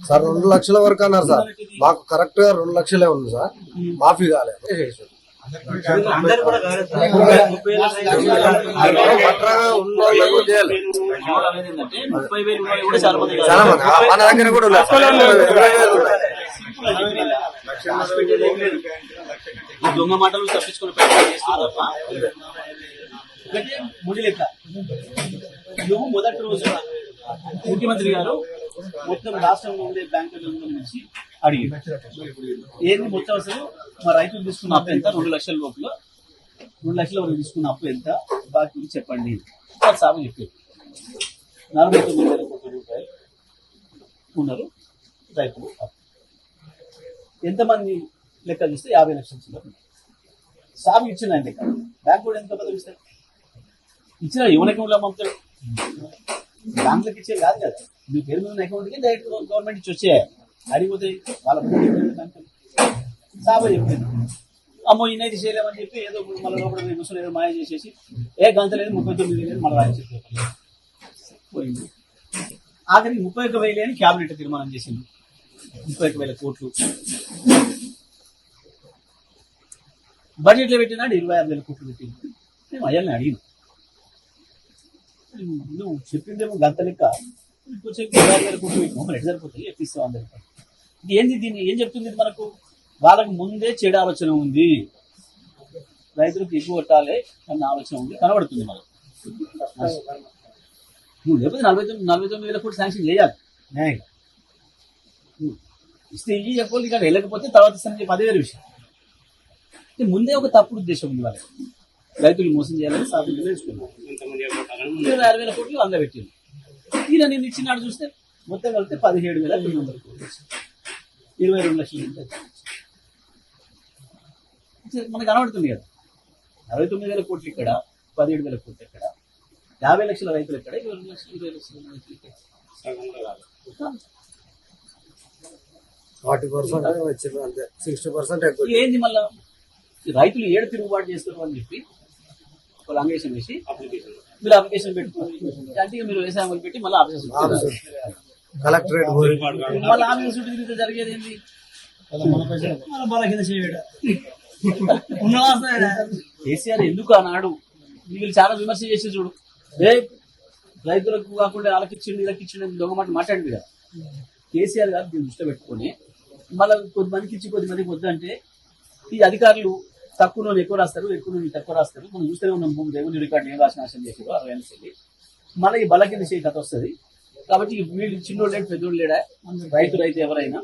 Sir 2 లక్షల వరకు అన్నారు సార్. మాకు కరెక్ట్ గా 2 లక్షలే ఉంది సార్. మాఫీ కాలేదు. చాలా మంది మన దగ్గర కూడా దొంగ మాటలు తప్పించుకుని ముడి లెక్క. నువ్వు మొదటి రోజు ముఖ్యమంత్రి గారు మొత్తం రాష్ట్రంలో ఉండే బ్యాంకుల నుంచి అడిగి ఏంది మొత్తం అసలు మా రైతులు తీసుకున్న అప్పు ఎంత, 2 లక్షల లోపల 2 లక్షల వరకు తీసుకున్న అప్పు ఎంత బాకీ చెప్పండి సాగు చెప్పారు. 49,000 కోట్ల రూపాయలు ఉన్నారు రైతులు. ఎంతమంది లెక్క చూస్తే 50 లక్షల చిల్లర సాగు ఇచ్చిందండి లెక్క. బ్యాంక్ కూడా ఎంత పదవి ఇస్తారు ఇచ్చిన యువనకి పంపుతాడు. బ్యాంకులకు ఇచ్చేది కాదు కదా, మీ పేరు మీద అకౌంట్కి డైరెక్ట్ గవర్నమెంట్ ఇచ్చి వచ్చేయాలి. అడిగిపోతాయి వాళ్ళ సాబా చెప్పింది అమ్మో ఇన్నైతే చేయలేమని చెప్పి ఏదో మళ్ళీ లోపల ముసలు ఏదో మాయ చేసేసి గంత లేదు 39,000 మళ్ళీ రాయించి పోయింది. ఆఖరికి 31,000 అని క్యాబినెట్ తీర్మానం చేసింది. 31,000 కోట్లు బడ్జెట్లో పెట్టినాడు. 26,000 కోట్లు పెట్టింది. మేము అయ్యాలని అడిగినాం. నువ్వు చెప్పిందేమో గంత లెక్క కొంచెం 26,000 కోట్లు పెట్టినాం, మరి ఎటు సరిపోతాయి ఎక్కిస్తాం అందరికీ. ఏంది దీన్ని ఏం చెప్తుంది మనకు? వాళ్ళకి ముందే చెడు ఆలోచన ఉంది, రైతులకు ఎక్కువ కొట్టాలి అన్న ఆలోచన ఉంది కనబడుతుంది మనకు. నువ్వు లేకపోతే 49,000 కోట్లు శాంక్షన్ చేయాలి న్యాయంగా. ఇస్తే ఇవి చెప్పాలి, ఇక్కడ వెళ్ళకపోతే తర్వాత ఇస్తానని చెప్పి అదే వేరే విషయం. ముందే ఒక తప్పుడు ఉద్దేశం ఉంది వాళ్ళకి, రైతులు మోసం చేయాలని సాగు నేర్చుకున్నారు. 26,000 కోట్లు అందులో పెట్టింది. ఈయన నేను ఇచ్చినాడు చూస్తే మొత్తం కలిపితే 17,900 కోట్లు, 22 లక్షలు మనకు కనబడుతుంది కదా. 69,000 కోట్లు ఇక్కడ, 17,000 కోట్లు ఇక్కడ, 50 లక్షల రైతులు ఇక్కడ, 20 లక్షల రైతులు ఇక్కడ. 40% వచ్చింది అంతే, 60% ఏంది మళ్ళా రైతులు ఏడు తిరుగుబాటు చేస్తారు అని చెప్పి ఒక లంగేషన్ వేసి మీరు అప్లికేషన్ పెట్టుకోండి అంటే మీరు వ్యవసాయం పెట్టి మళ్ళీ ఆఫీసర్ కలెక్టరేట్ మళ్ళీ ఆఫీసర్ తిరిగితే జరిగేది ఏంటి? కేసీఆర్ ఎందుకు అన్నాడు వీళ్ళు చాలా విమర్శ చేసి చూడు, రైతులకు కాకుండా వాళ్ళకిచ్చిండు వీళ్ళకిచ్చిండు దొంగ మాట మాట్లాడింది కదా. కేసీఆర్ గారు దీన్ని దృష్టి పెట్టుకొని మళ్ళీ కొద్దిమందికి ఇచ్చి కొద్దిమందికి వద్దంటే ఈ అధికారులు తక్కువ ఎక్కువ రాస్తారు, ఎక్కువ తక్కువ రాస్తారు. మనం చూస్తూనే ఉన్నాం రెవెన్యూ రికార్డు ఏం రాసి నాశనం చేసారు 60 ఏళ్ళకి. మళ్ళీ ఈ బల కింద చేయి కథ వస్తుంది. కాబట్టి వీళ్ళు చిన్నోళ్ళు లేడు పెద్దోళ్ళు లేడా, రైతు ఎవరైనా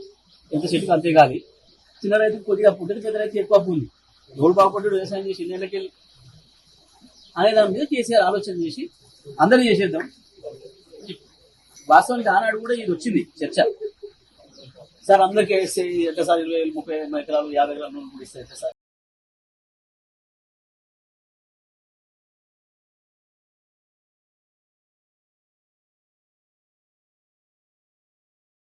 ఎంత చెట్టుకు అంతే కాదు. చిన్న రైతుకు కొద్దిగా అప్పు ఉంటుంది, పెద్ద రైతు ఎక్కువ అప్పు ఉంది. ఎవడు బాగుపడ్డాడు వ్యవసాయం చేసి ఇళ్ళకెళ్ళి అనే దాని మీద కేసీఆర్ ఆలోచన చేసి అందరూ చేసేద్దాం. వాస్తవానికి ఆనాడు కూడా ఇది వచ్చింది చర్చ. సార్ అందరికీ వేస్తే ఎట్లా సార్ 20,000 30 ఎకరాలు 50 ఎకరాలు కూడా ఇస్తే ఎట్లా సార్